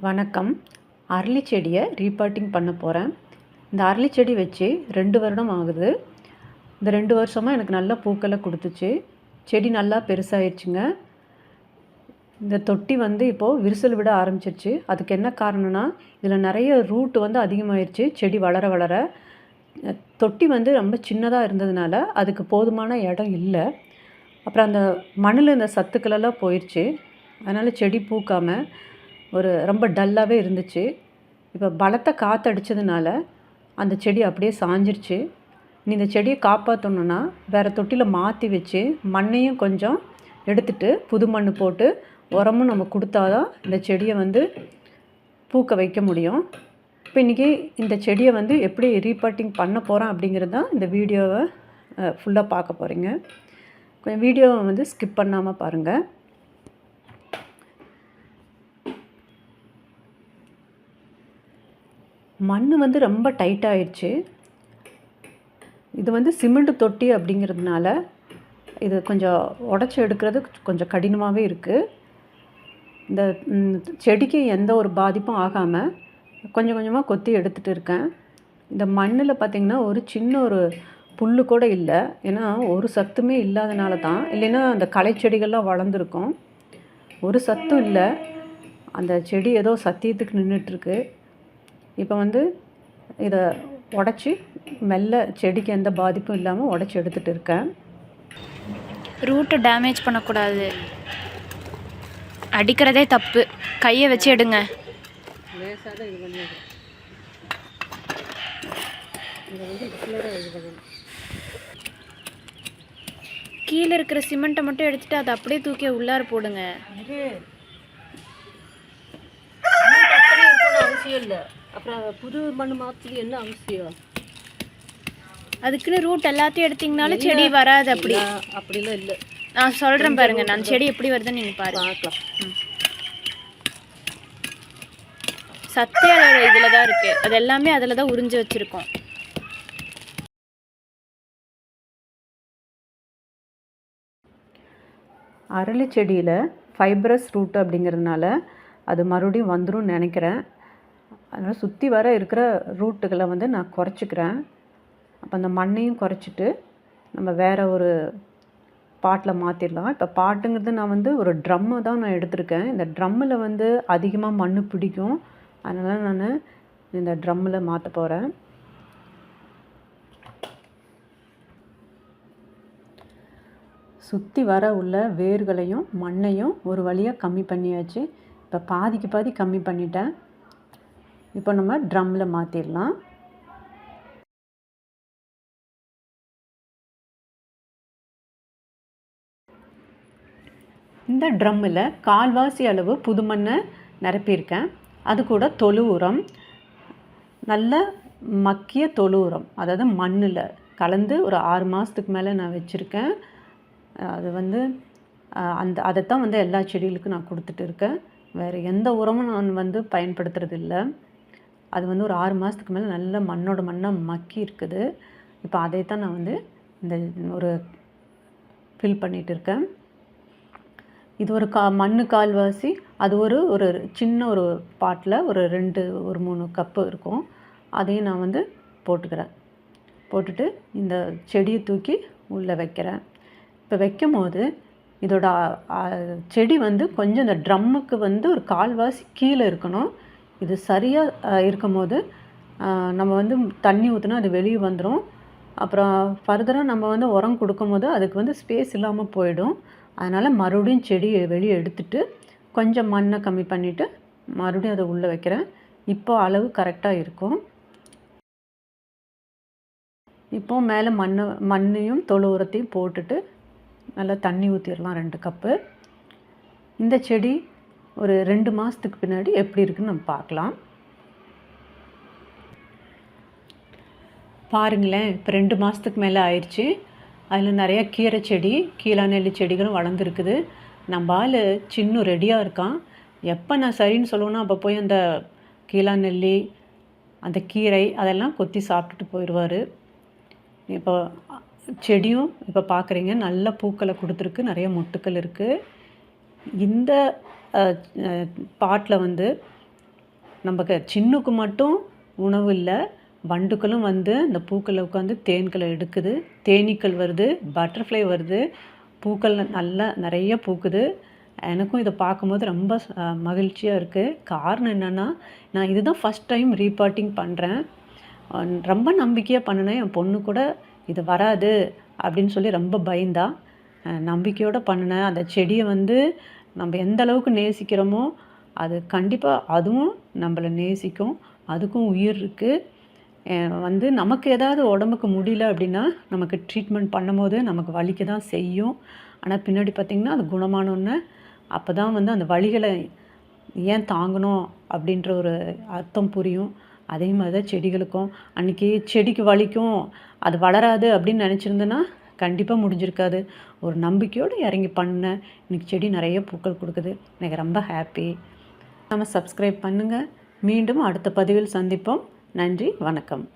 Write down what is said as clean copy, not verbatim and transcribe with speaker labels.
Speaker 1: வணக்கம். அரளி செடியை ரீபாட்டிங் பண்ண போகிறேன். இந்த அரளி செடி வச்சு 2 வருடம் ஆகுது. இந்த 2 வருஷமாக எனக்கு நல்லா பூக்களை கொடுத்துச்சு. செடி நல்லா பெருசாகிடுச்சுங்க. இந்த தொட்டி இப்போது விரிசல் விட ஆரம்பிச்சிருச்சு. அதுக்கு என்ன காரணம்னா, இதில் நிறைய ரூட் அதிகமாகிடுச்சு. செடி வளர வளர தொட்டி ரொம்ப சின்னதாக இருந்ததுனால அதுக்கு போதுமான இடம் இல்லை. அப்புறம் அந்த மண்ணில் இந்த சத்துக்களெல்லாம் போயிடுச்சு. அதனால் செடி பூக்காமல் ரொம்ப டல்லாகவே இருந்துச்சு. இப்போ பலத்த காற்றடிச்சதுனால அந்த செடி அப்படியே சாஞ்சிருச்சு. நீ இந்த செடியை காப்பாற்றணுன்னா வேறு தொட்டியில் மாற்றி வச்சு மண்ணையும் கொஞ்சம் எடுத்துகிட்டு புது மண் போட்டு உரமும் நம்ம கொடுத்தாதான் இந்த செடியை பூக்க வைக்க முடியும். இப்போ இன்றைக்கி இந்த செடியை எப்படி ரீபாட்டிங் பண்ண போகிறேன் அப்படிங்கிறது தான் இந்த வீடியோவை ஃபுல்லாக பார்க்க போகிறீங்க. கொஞ்சம் வீடியோவை ஸ்கிப் பண்ணாமல் பாருங்கள். மண் ரொம்ப டைட்டாகிடுச்சு. இது சிமெண்ட் தொட்டி அப்படிங்கிறதுனால இது கொஞ்சம் உடச்சி எடுக்கிறது கொஞ்சம் கடினமாகவே இருக்குது. இந்த செடிக்கு எந்த ஒரு பாதிப்பும் ஆகாமல் கொஞ்சம் கொஞ்சமாக கொத்தி எடுத்துகிட்டு இருக்கேன். இந்த மண்ணில் பார்த்திங்கன்னா ஒரு சின்ன ஒரு புல் கூட இல்லை. ஏன்னா ஒரு சத்துமே இல்லாதனால தான், இல்லைன்னா அந்த களை செடிகள்லாம் வளர்ந்துருக்கும். ஒரு சத்தும் இல்லை. அந்த செடி ஏதோ சத்தியத்துக்கு நின்றுட்டுருக்கு. இப்போ இதை உடச்சி மெல்ல செடிக்கு எந்த பாதிப்பும் இல்லாமல் உடச்சி எடுத்துகிட்டு இருக்கேன்.
Speaker 2: ரூட்டை டேமேஜ் பண்ணக்கூடாது, அடிக்கிறதே தப்பு. கையை வச்சு எடுங்க. கீழே இருக்கிற சிமெண்ட்டை மட்டும் எடுத்துகிட்டு அதை அப்படியே தூக்கி உள்ளார போடுங்க.
Speaker 1: அவசியம் இல்லை. அப்புறம் புது மண் மாற்றி என்ன அவசியம்?
Speaker 2: அதுக்குன்னு ரூட் எல்லாத்தையும் எடுத்தீங்கனாலும் செடி வராது.
Speaker 1: அப்படிலாம் இல்லை.
Speaker 2: நான் சொல்கிறேன் பாருங்க, நான் செடி எப்படி வருதுன்னு நீங்கள் பார்க்கலாம். சத்தே அதோட இதில் தான் இருக்குது. அது எல்லாமே அதில் தான் உறிஞ்சி வச்சுருக்கோம்.
Speaker 1: அரளி செடியில் ஃபைப்ரஸ் ரூட் அப்படிங்கிறதுனால அது மறுபடியும் வந்துடும் நினைக்கிறேன். அதனால் சுற்றி வர இருக்கிற ரூட்டுகளை நான் குறைச்சிக்கிறேன். அப்போ அந்த மண்ணையும் குறைச்சிட்டு நம்ம வேறு ஒரு பாட்டில் மாற்றிடலாம். இப்போ பாட்டுங்கிறது நான் ஒரு ட்ரம்மு தான் நான் எடுத்திருக்கேன். இந்த ட்ரம்மில் அதிகமாக மண் பிடிக்கும். அதனால் நான் இந்த ட்ரம்மில் மாற்ற போகிறேன். சுற்றி வர உள்ள வேர்களையும் மண்ணையும் ஒரு வழியாக கம்மி பண்ணியாச்சு. இப்போ பாதிக்கு பாதி கம்மி பண்ணிட்டேன். இப்போ நம்ம ட்ரம்மில் மாற்றிடலாம். இந்த ட்ரம்மில் கால்வாசி அளவு புது மண்ணை நிரப்பியிருக்கேன். அது கூட தொழு உரம், நல்ல மக்கிய தொழு உரம், அதாவது மண்ணில் கலந்து ஒரு 6 மாதத்துக்கு மேலே நான் வச்சுருக்கேன். அது அதைத்தான் எல்லா செடிகளுக்கும் நான் கொடுத்துட்டு இருக்கேன். வேறு எந்த உரமும் நான் பயன்படுத்துறது இல்லை. அது ஒரு 6 மாதத்துக்கு மேலே நல்ல மண்ணோட மண்ணாக மக்கி இருக்குது. இப்போ அதைத்தான் நான் இந்த ஒரு ஃபில் பண்ணிகிட்டு இருக்கேன். இது ஒரு மண் கால்வாசி. அது ஒரு சின்ன ஒரு பாட்டில் ஒரு 3 கப்பு இருக்கும். அதையும் நான் போட்டுக்கிறேன். போட்டுட்டு இந்த செடியை தூக்கி உள்ளே வைக்கிறேன். இப்போ வைக்கும் போது இதோட செடி கொஞ்சம் இந்த ட்ரம்முக்கு ஒரு கால்வாசி கீழே இருக்கணும். இது சரியாக இருக்கும் போது நம்ம தண்ணி ஊற்றினா அது வெளியே வந்துடும். அப்புறம் ஃபர்தராக நம்ம உரம் கொடுக்கும் போது அதுக்கு ஸ்பேஸ் இல்லாமல் போயிடும். அதனால் மறுபடியும் செடியை வெளியே எடுத்துட்டு கொஞ்சம் மண்ணை கம்மி பண்ணிவிட்டு மறுபடியும் அதை உள்ளே வைக்கிறேன். இப்போ அளவு கரெக்டாக இருக்கும். இப்போது மேலே மண்ணையும் தொழு உரத்தையும் போட்டுட்டு நல்லா தண்ணி ஊற்றிடலாம் 2 கப்பு. இந்த செடி ஒரு 2 மாதத்துக்கு பின்னாடி எப்படி இருக்குன்னு நம்ம பார்க்கலாம். பாருங்களேன், இப்போ 2 மாதத்துக்கு மேலே ஆயிடுச்சு. அதில் நிறையா கீரை செடி, கீழா நெல்லி செடிகளும் வளர்ந்துருக்குது. நம்ம ஆள் சின்ன ரெடியாக இருக்கான். எப்போ நான் சரின்னு சொல்லுவேன்னா அப்போ போய் அந்த கீழா நெல்லி, அந்த கீரை அதெல்லாம் கொத்தி சாப்பிட்டுட்டு போயிடுவார். இப்போ செடியும் இப்போ பார்க்குறீங்க நல்ல பூக்களை கொடுத்துருக்கு, நிறைய மொட்டுக்கள் இருக்குது. இந்த பாட்டில் நமக்கு சின்னுக்கு மட்டும் உணவு இல்லை, வண்டுகளும் வந்து இந்த பூக்களை உட்காந்து தேன்களை எடுக்குது, தேனீக்கள் வருது, பட்டர்ஃப்ளை வருது, பூக்கள் நல்லா நிறைய பூக்குது. எனக்கும் இதை பார்க்கும்போது ரொம்ப மகிழ்ச்சியாக இருக்குது. காரணம் என்னென்னா, நான் இதுதான் ஃபஸ்ட் டைம் ரீபாட்டிங் பண்ணுறேன். ரொம்ப நம்பிக்கையாக பண்ணினேன். என் பொண்ணு கூட இது வராது அப்படின்னு சொல்லி ரொம்ப பயந்தா. நம்பிக்கையோடு பண்ணினேன். அந்த செடியை வந்து நம்ம எந்த அளவுக்கு நேசிக்கிறோமோ அது கண்டிப்பாக அதுவும் நம்மளை நேசிக்கும். அதுக்கும் உயிர் இருக்குது. வந்து நமக்கு ஏதாவது உடம்புக்கு முடியல அப்படின்னா நமக்கு ட்ரீட்மெண்ட் பண்ணும்போது நமக்கு வலிக்க தான் செய்யும். ஆனால் பின்னாடி பார்த்திங்கன்னா அது குணமானோன்னே அப்போ தான் வந்து அந்த வலிகளை ஏன் தாங்கணும் அப்படின்ற ஒரு அர்த்தம் புரியும். அதே மாதிரி தான் செடிகளுக்கும். அன்றைக்கி செடிக்கு வலிக்கும், அது வளராது அப்படின்னு நினச்சிருந்தேன்னா கண்டிப்பாக முடிஞ்சிருக்காது. ஒரு நம்பிக்கையோடு இறங்கி பண்ணேன். இன்றைக்கி செடி நிறைய பூக்கள் கொடுக்குது. எனக்கு ரொம்ப ஹாப்பி. நம்ம சப்ஸ்கிரைப் பண்ணுங்கள். மீண்டும் அடுத்த பதிவில் சந்திப்போம். நன்றி, வணக்கம்.